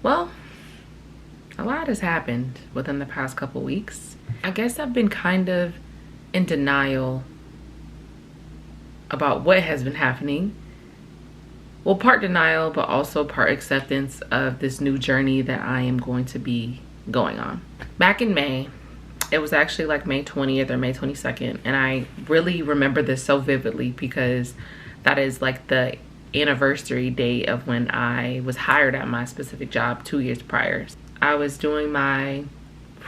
Well, a lot has happened within the past couple weeks. I guess I've been kind of in denial about what has been happening. Well, part denial, but also part acceptance of this new journey that I am going to be going on. Back in May, it was actually like May 20th or May 22nd, and I really remember this so vividly because that is like the anniversary date of when I was hired at my specific job 2 years prior. I was doing my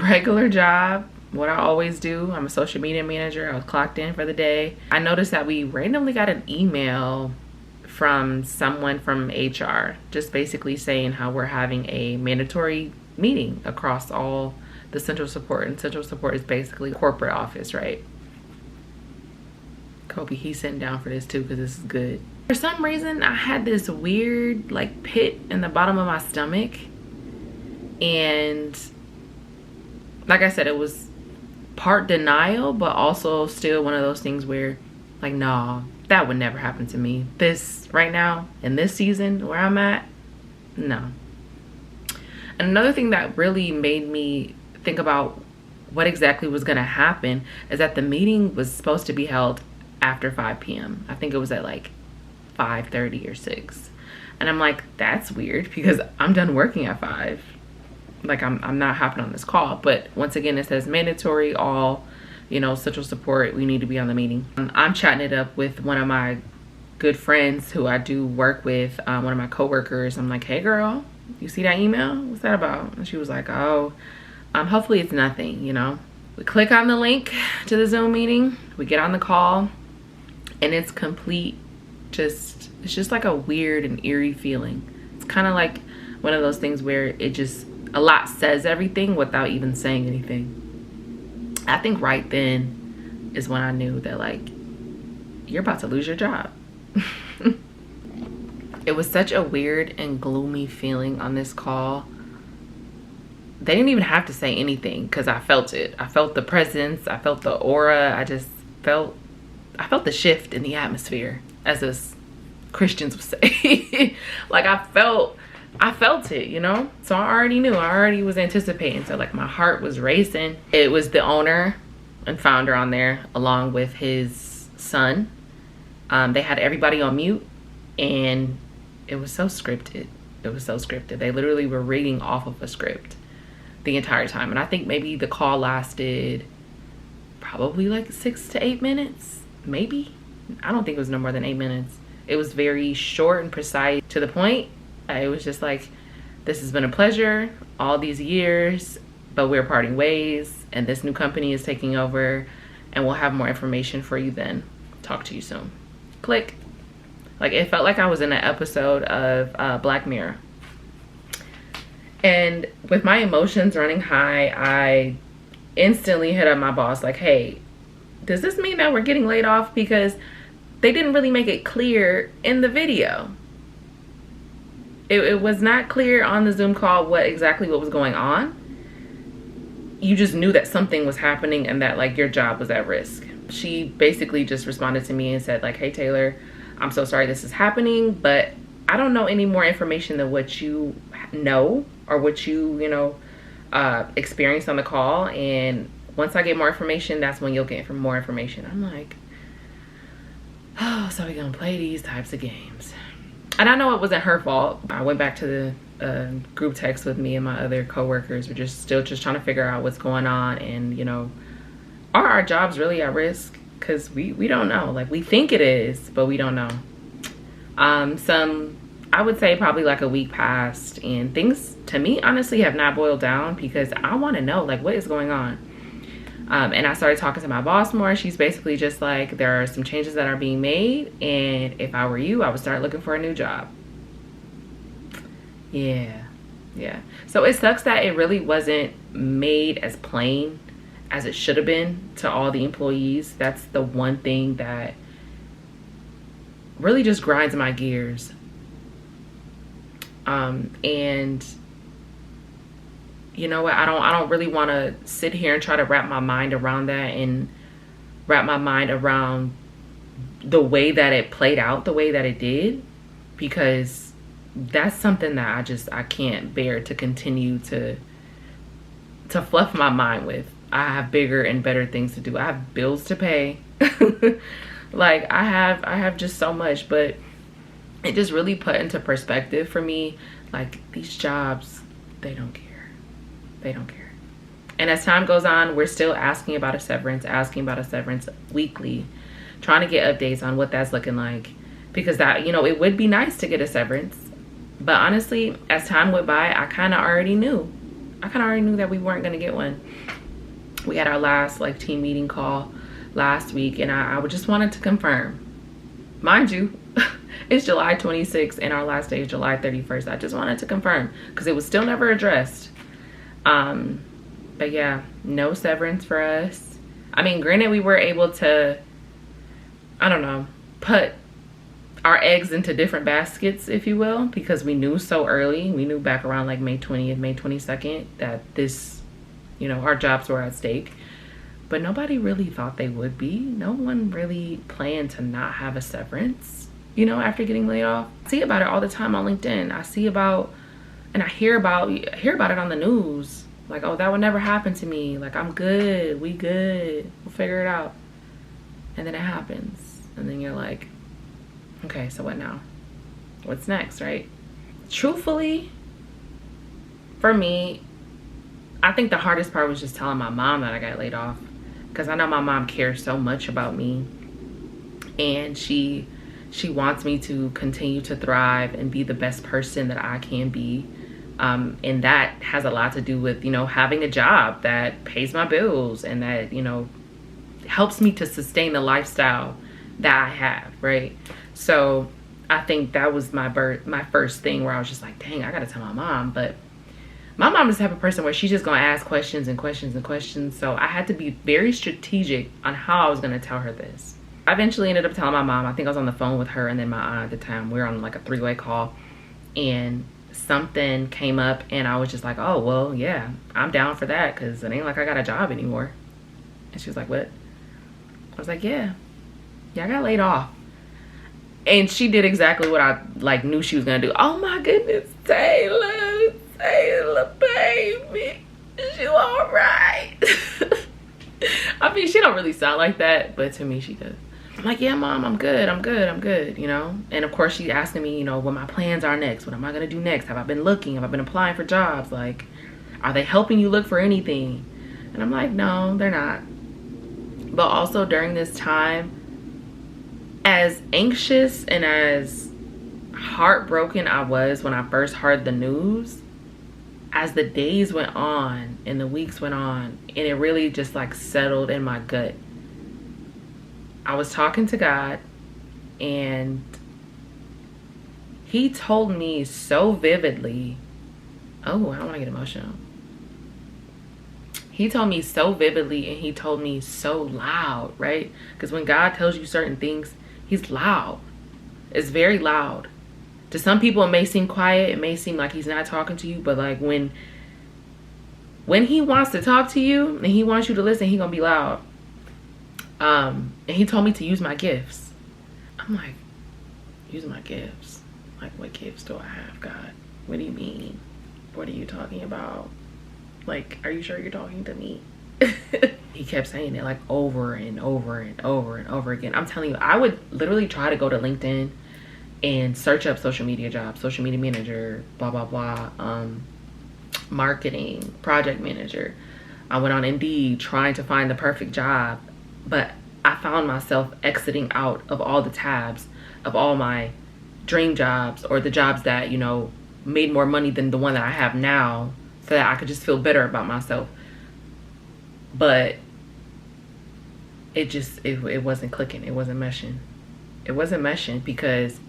regular job, what I always do. I'm a social media manager. I was clocked in for the day. I noticed that we randomly got an email from someone from HR, just basically saying how we're having a mandatory meeting across all the central support. And central support is basically corporate office, right? Kobe, he's sitting down for this too because this is good. For some reason, I had this weird like pit in the bottom of my stomach. And like I said, it was part denial, but also still one of those things where like, nah, that would never happen to me. This right now in this season where I'm at, no. And another thing that really made me think about what exactly was gonna happen is that the meeting was supposed to be held after 5 p.m. I think it was at like 5:30 or 6. And I'm like, that's weird because I'm done working at 5. Like I'm not hopping on this call. But once again, it says mandatory, all, you know, central support, we need to be on the meeting. I'm chatting it up with one of my good friends who I do work with, one of my coworkers. I'm like, hey girl, you see that email? What's that about? And she was like, oh, hopefully it's nothing, you know. We click on the link to the Zoom meeting, we get on the call, and it's complete, it's just like a weird and eerie feeling. It's kind of like one of those things where it just, a lot says everything without even saying anything. I think right then is when I knew that like, you're about to lose your job. It was such a weird and gloomy feeling on this call. They didn't even have to say anything because I felt it. I felt the presence, I felt the aura, I felt the shift in the atmosphere, as us Christians would say. Like I felt it, you know? So I already knew, I already was anticipating. So like my heart was racing. It was the owner and founder on there along with his son. They had everybody on mute and it was so scripted. It was so scripted. They literally were reading off of a script the entire time. And I think maybe the call lasted probably like 6 to 8 minutes, maybe. I don't think it was no more than 8 minutes. It was very short and precise to the point. It was just like, this has been a pleasure all these years, but we're parting ways and this new company is taking over and we'll have more information for you then. Talk to you soon. Click. Like it felt like I was in an episode of Black Mirror. And with my emotions running high, I instantly hit up my boss like, hey, does this mean that we're getting laid off? Because they didn't really make it clear in the video. It was not clear on the Zoom call what was going on. You just knew that something was happening and that like your job was at risk. She basically just responded to me and said like, hey Taylor, I'm so sorry this is happening, but I don't know any more information than what you know or what you experienced on the call. And once I get more information, that's when you'll get more information. I'm like, oh, so we're gonna play these types of games. And I know it wasn't her fault. I went back to the group text with me and my other coworkers. We're still trying to figure out what's going on. And, you know, are our jobs really at risk? Because we don't know. Like, we think it is, but we don't know. I would say probably like a week passed. And things, to me, honestly, have not boiled down because I want to know, like, what is going on? And I started talking to my boss more. She's basically just like, there are some changes that are being made. And if I were you, I would start looking for a new job. Yeah. So it sucks that it really wasn't made as plain as it should have been to all the employees. That's the one thing that really just grinds my gears. And you know what, I don't really want to sit here and try to wrap my mind around that and wrap my mind around the way that it played out the way that it did, because that's something that I can't bear to continue to fluff my mind with. I have bigger and better things to do. I have bills to pay. Like I have just so much, but it just really put into perspective for me, like these jobs, they don't care. They don't care. And as time goes on, we're still asking about a severance weekly, trying to get updates on what that's looking like, because that, you know, it would be nice to get a severance. But honestly, as time went by, I kind of already knew that we weren't going to get one. We had our last like team meeting call last week, and I just wanted to confirm. Mind you, it's July 26th and our last day is July 31st. I just wanted to confirm because it was still never addressed. But yeah, no severance for us. I mean, granted, we were able to, I don't know, put our eggs into different baskets, if you will, because we knew so early. We knew back around like May 20th, May 22nd that this, you know, our jobs were at stake. But nobody really thought they would be. No one really planned to not have a severance, you know, after getting laid off. I see about it all the time on LinkedIn. I see about, and I hear about it on the news. Like, oh, that would never happen to me. Like, I'm good. We good. We'll figure it out. And then it happens. And then you're like, okay, so what now? What's next, right? Truthfully, for me, I think the hardest part was just telling my mom that I got laid off, because I know my mom cares so much about me, and she wants me to continue to thrive and be the best person that I can be. And that has a lot to do with, you know, having a job that pays my bills and that, you know, helps me to sustain the lifestyle that I have, right? So I think that was my first thing where I was just like, dang, I gotta tell my mom. But my mom is the type of person where she's just gonna ask questions and questions and questions. So I had to be very strategic on how I was gonna tell her this. I eventually ended up telling my mom. I think I was on the phone with her and then my aunt at the time. We were on like a 3-way call, and something came up and I was just like, oh, well, yeah, I'm down for that, because it ain't like I got a job anymore. And she was like, what? I was like, yeah, I got laid off. And she did exactly what I like knew she was gonna do. Oh my goodness, Taylor, baby, is you all right? I mean, she don't really sound like that, but to me she does. I'm like, yeah, mom, I'm good, you know? And of course she's asking me, you know, what my plans are next. What am I gonna do next? Have I been looking? Have I been applying for jobs? Like, are they helping you look for anything? And I'm like, no, they're not. But also during this time, as anxious and as heartbroken I was when I first heard the news, as the days went on and the weeks went on, and it really just like settled in my gut, I was talking to God, and he told me so vividly, oh, I don't want to get emotional. He told me so vividly, and he told me so loud, right? Because when God tells you certain things, he's loud. It's very loud. To some people, it may seem quiet. It may seem like he's not talking to you, but like when he wants to talk to you and he wants you to listen, he's gonna be loud. And he told me to use my gifts. I'm like, use my gifts? Like, what gifts do I have, God? What do you mean? What are you talking about? Like, are you sure you're talking to me? He kept saying it like over and over and over and over again. I'm telling you, I would literally try to go to LinkedIn and search up social media jobs, social media manager, blah, blah, blah, marketing, project manager. I went on Indeed trying to find the perfect job, but I found myself exiting out of all the tabs of all my dream jobs, or the jobs that, you know, made more money than the one that I have now, so that I could just feel better about myself. But it wasn't clicking. It wasn't meshing. It wasn't meshing because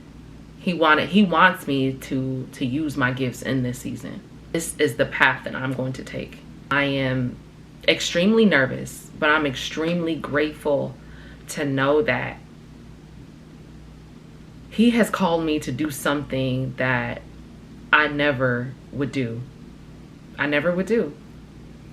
he wants me to use my gifts in this season. This is the path that I'm going to take. I am extremely nervous, but I'm extremely grateful to know that he has called me to do something that I never would do. I never would do.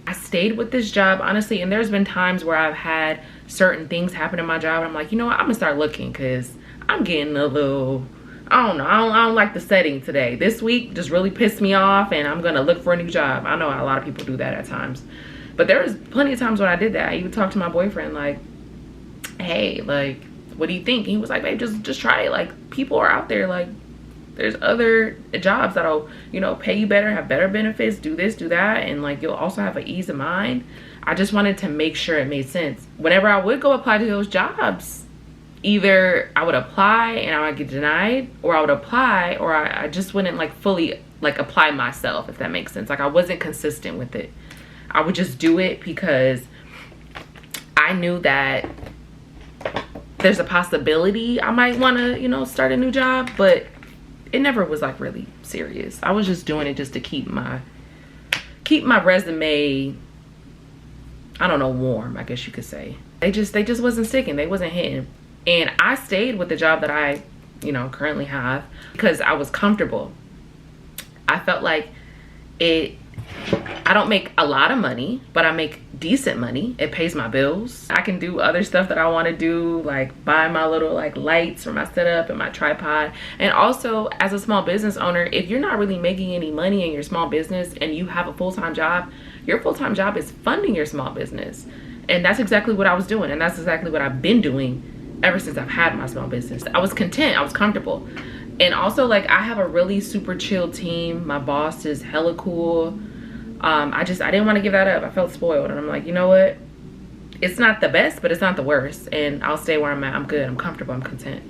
I stayed with this job, honestly, and there's been times where I've had certain things happen in my job, and I'm like, you know what, I'm gonna start looking, because I'm getting a little I don't know. I don't like the setting today. This week just really pissed me off, and I'm gonna look for a new job. I know a lot of people do that at times, but there was plenty of times when I did that. I even talked to my boyfriend like, hey, like, what do you think? And he was like, babe, just try it. Like, people are out there. Like, there's other jobs that'll, you know, pay you better, have better benefits, do this, do that, and like you'll also have an ease of mind. I just wanted to make sure it made sense. Whenever I would go apply to those jobs, either I would apply and I would get denied, or I would apply, or I just wouldn't like fully like apply myself, if that makes sense. Like, I wasn't consistent with it. I would just do it because I knew that there's a possibility I might want to, you know, start a new job, but it never was like really serious. I was just doing it just to keep my resume, I don't know, warm, I guess you could say. They just wasn't sticking. They wasn't hitting. And I stayed with the job that I, you know, currently have because I was comfortable. I felt like I don't make a lot of money, but I make decent money. It pays my bills. I can do other stuff that I want to do, like buy my little like lights for my setup and my tripod. And also, as a small business owner, if you're not really making any money in your small business and you have a full-time job, your full-time job is funding your small business. And that's exactly what I was doing. And that's exactly what I've been doing ever since I've had my small business. I was content. I was comfortable. And also, like, I have a really super chill team. My boss is hella cool. I didn't want to give that up. I felt spoiled, and I'm like, you know what? It's not the best, but it's not the worst, and I'll stay where I'm at. I'm good. I'm comfortable. I'm content.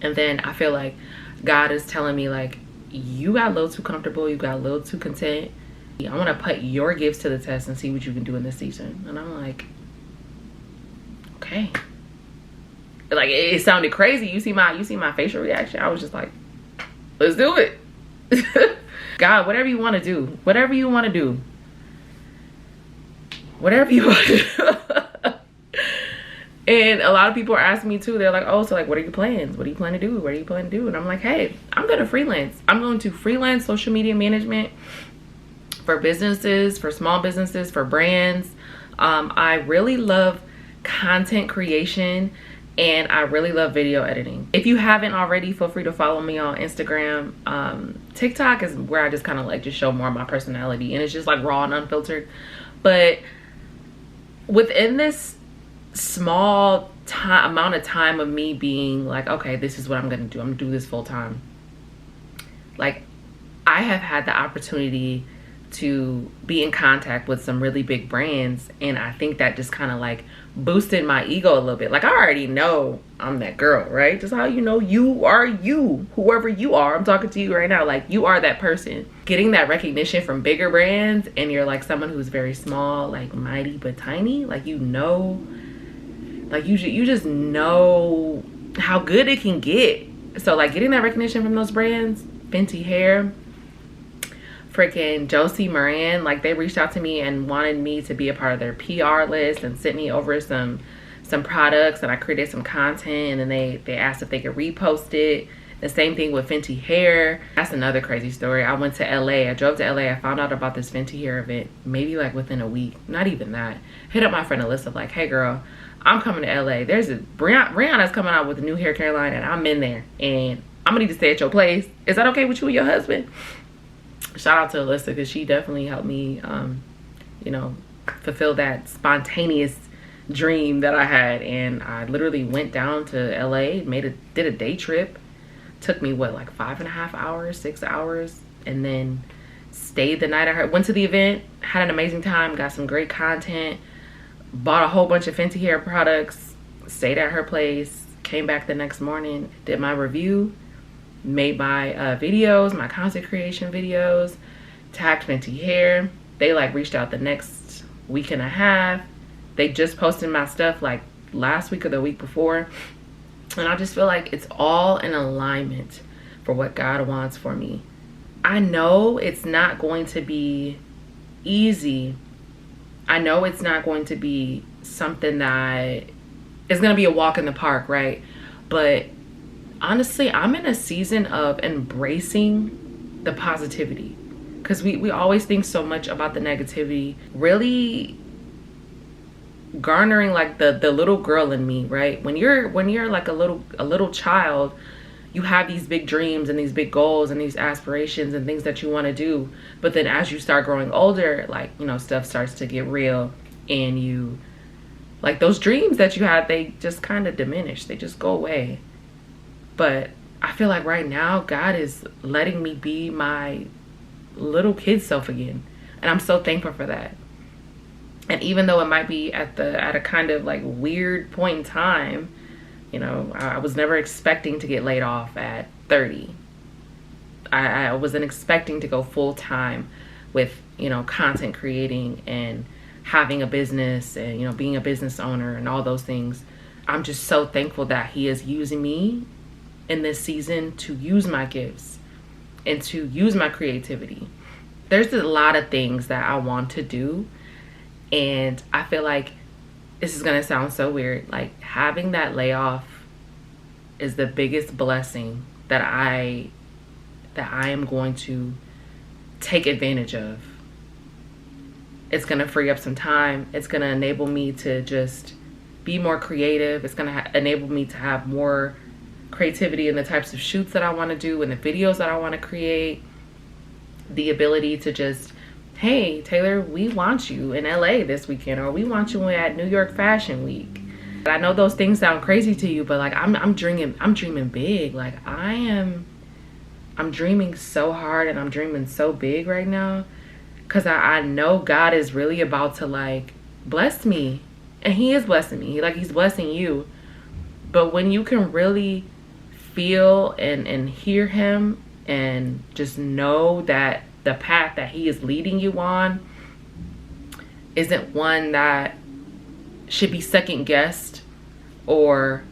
And then I feel like God is telling me, like, you got a little too comfortable. You got a little too content. I want to put your gifts to the test and see what you can do in this season. And I'm like, okay. Like, it sounded crazy. You see my facial reaction. I was just like, let's do it. God, whatever you want to do, whatever you want to do, whatever you want to do. And a lot of people are asking me too. They're like, oh, so like, what are your plans? What do you plan to do? What are you planning to do? And I'm like, hey, I'm going to freelance. I'm going to freelance social media management for businesses, for small businesses, for brands. I really love content creation, and I really love video editing. If you haven't already, feel free to follow me on Instagram. TikTok is where I just kind of like to show more of my personality, and it's just like raw and unfiltered. But within this small amount of time of me being like, okay, this is what I'm gonna do. I'm gonna do this full time. Like, I have had the opportunity to be in contact with some really big brands, and I think that just kind of like boosted my ego a little bit. Like, I already know I'm that girl, right? Just how you know you are you, whoever you are. I'm talking to you right now. Like, you are that person. Getting that recognition from bigger brands, and you're like someone who's very small, like mighty but tiny. Like, you know, like you just know how good it can get. So like, getting that recognition from those brands, Fenty Hair, freaking Josie Moran, like, they reached out to me and wanted me to be a part of their PR list and sent me over some products, and I created some content, and then they asked if they could repost it. The same thing with Fenty Hair. That's another crazy story. I went to LA. I drove to LA. I found out about this Fenty Hair event maybe like within a week, not even that. Hit up my friend Alyssa, like, hey girl, I'm coming to LA. There's a Brianna's coming out with a new hair care line, and I'm in there, and I'm gonna need to stay at your place. Is that okay with you and your husband? Shout out to Alyssa, because she definitely helped me, you know, fulfill that spontaneous dream that I had. And I literally went down to LA, did a day trip. Took me, what, like 5.5 hours, 6 hours, and then stayed the night. I went to the event, had an amazing time, got some great content, bought a whole bunch of Fenty Hair products, stayed at her place, came back the next morning, did my review, made my videos, my content creation videos, tagged Fenty Hair. They like reached out the next week and a half. They just posted my stuff like last week or the week before. And I just feel like it's all in alignment for what God wants for me. I know it's not going to be easy. I know it's not going to be something that is going to be a walk in the park, right? But honestly, I'm in a season of embracing the positivity, because we always think so much about the negativity. Really garnering like the little girl in me, right? When you're like a little child, you have these big dreams and these big goals and these aspirations and things that you want to do, but then as you start growing older, like, you know, stuff starts to get real, and you, like, those dreams that you had, they just kind of diminish, they just go away. But I feel like right now God is letting me be my little kid self again, and I'm so thankful for that. And even though it might be at a kind of like weird point in time, you know, I was never expecting to get laid off at 30. I wasn't expecting to go full time with, you know, content creating and having a business and, you know, being a business owner and all those things. I'm just so thankful that he is using me in this season to use my gifts and to use my creativity. There's a lot of things that I want to do, and I feel like this is gonna sound so weird, like having that layoff is the biggest blessing that I am going to take advantage of. It's gonna free up some time. It's gonna enable me to just be more creative. It's gonna enable me to have more creativity in the types of shoots that I want to do and the videos that I want to create. The ability to just, hey Taylor, we want you in LA this weekend, or we want you at New York Fashion Week. I know those things sound crazy to you, but like I'm dreaming big. Like I'm dreaming so hard, and I'm dreaming so big right now, because I know God is really about to like bless me, and he is blessing me, like he's blessing you. But when you can really feel and hear him and just know that the path that he is leading you on isn't one that should be second guessed, or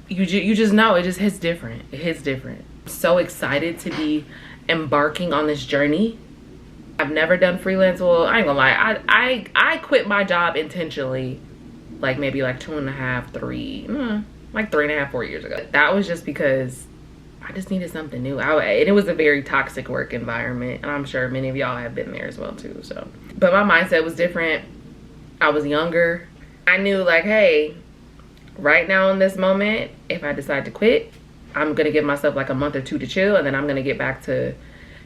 you just know it just hits different. It hits different. I'm so excited to be embarking on this journey. I've never done freelance. Well, I ain't gonna lie, I quit my job intentionally like maybe like 2.5, 3, like 3.5, 4 years ago. That was just because I just needed something new. And it was a very toxic work environment, and I'm sure many of y'all have been there as well too. So, but my mindset was different. I was younger. I knew like, hey, right now in this moment, if I decide to quit, I'm gonna give myself like a month or two to chill, and then I'm gonna get back to,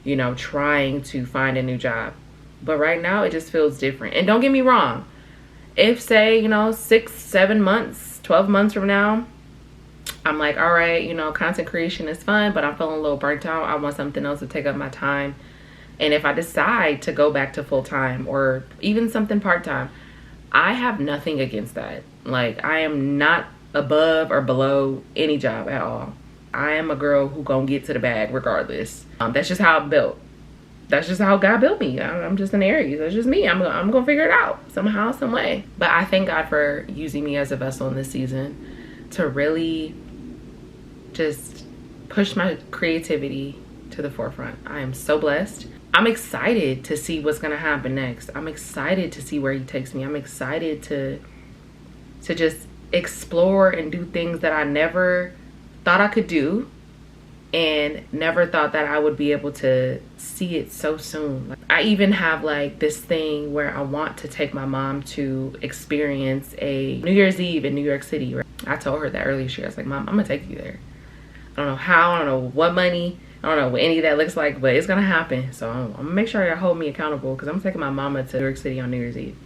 you know, trying to find a new job. But right now it just feels different. And don't get me wrong, if say, you know, 6, 7 months, 12 months from now, I'm like, all right, you know, content creation is fun, but I'm feeling a little burnt out. I want something else to take up my time. And if I decide to go back to full time or even something part time, I have nothing against that. Like, I am not above or below any job at all. I am a girl who gonna get to the bag regardless. That's just how I'm built. That's just how God built me. I'm just an Aries. That's just me. I'm gonna figure it out somehow, some way. But I thank God for using me as a vessel in this season to really just push my creativity to the forefront. I am so blessed. I'm excited to see what's gonna happen next. I'm excited to see where he takes me. I'm excited to just explore and do things that I never thought I could do, and never thought that I would be able to see it so soon. Like, I even have like this thing where I want to take my mom to experience a New Year's Eve in New York City. Right? I told her that earlier this year. I was like, Mom, I'm gonna take you there. I don't know how, I don't know what money, I don't know what any of that looks like, but it's gonna happen. So I'm gonna make sure I hold me accountable, because I'm taking my mama to New York City on New Year's Eve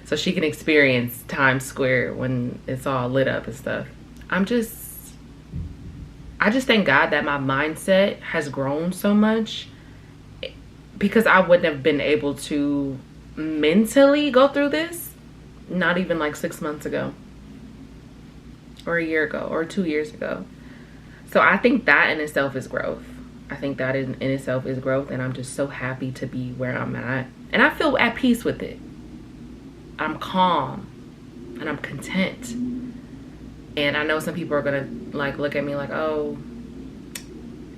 so she can experience Times Square when it's all lit up and stuff. I just thank God that my mindset has grown so much, because I wouldn't have been able to mentally go through this, not even like 6 months ago, or a year ago, or 2 years ago. So I think that in itself is growth. I think that in itself is growth, and I'm just so happy to be where I'm at. And I feel at peace with it. I'm calm, and I'm content. And I know some people are gonna like look at me like, oh,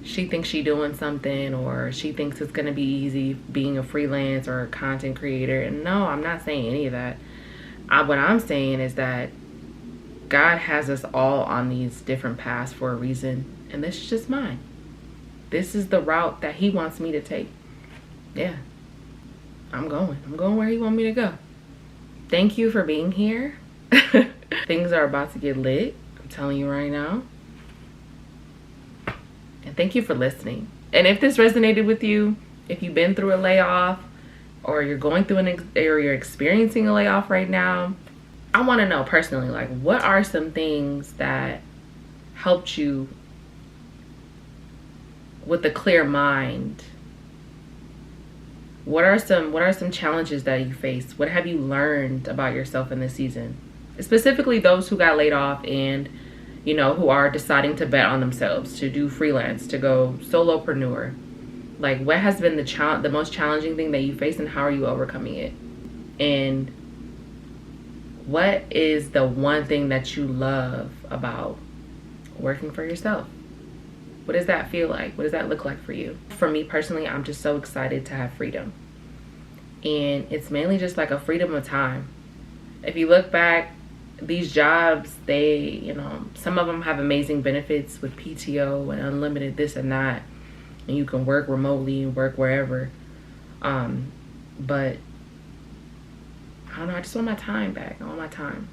she thinks she doing something, or she thinks it's gonna be easy being a freelance or a content creator. And no, I'm not saying any of that. What I'm saying is that God has us all on these different paths for a reason, and this is just mine. This is the route that he wants me to take. Yeah, I'm going where he wants me to go. Thank you for being here. Things are about to get lit I'm telling you right now. And thank you for listening. And if this resonated with you, if you've been through a layoff, or you're going through or you're experiencing a layoff right now, I want to know personally, like, what are some things that helped you with a clear mind? What are some challenges that you faced? What have you learned about yourself in this season? Specifically those who got laid off and, you know, who are deciding to bet on themselves, to do freelance, to go solopreneur. Like, what has been the most challenging thing that you faced, and how are you overcoming it? And what is the one thing that you love about working for yourself? What does that feel like? What does that look like for you? For me personally, I'm just so excited to have freedom. And it's mainly just like a freedom of time. If you look back, these jobs, they, you know, some of them have amazing benefits with PTO and unlimited this and that. And you can work remotely and work wherever. But I don't know, I just want my time back. I want my time.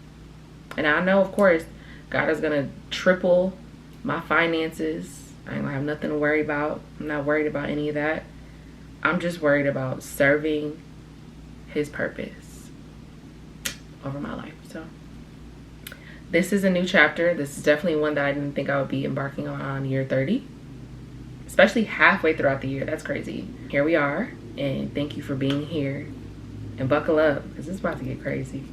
And I know, of course, God is going to triple my finances. I ain't gonna have nothing to worry about. I'm not worried about any of that. I'm just worried about serving his purpose over my life. So this is a new chapter. This is definitely one that I didn't think I would be embarking on year 30, especially halfway throughout the year. That's crazy. Here we are, and thank you for being here. And buckle up, because it's about to get crazy.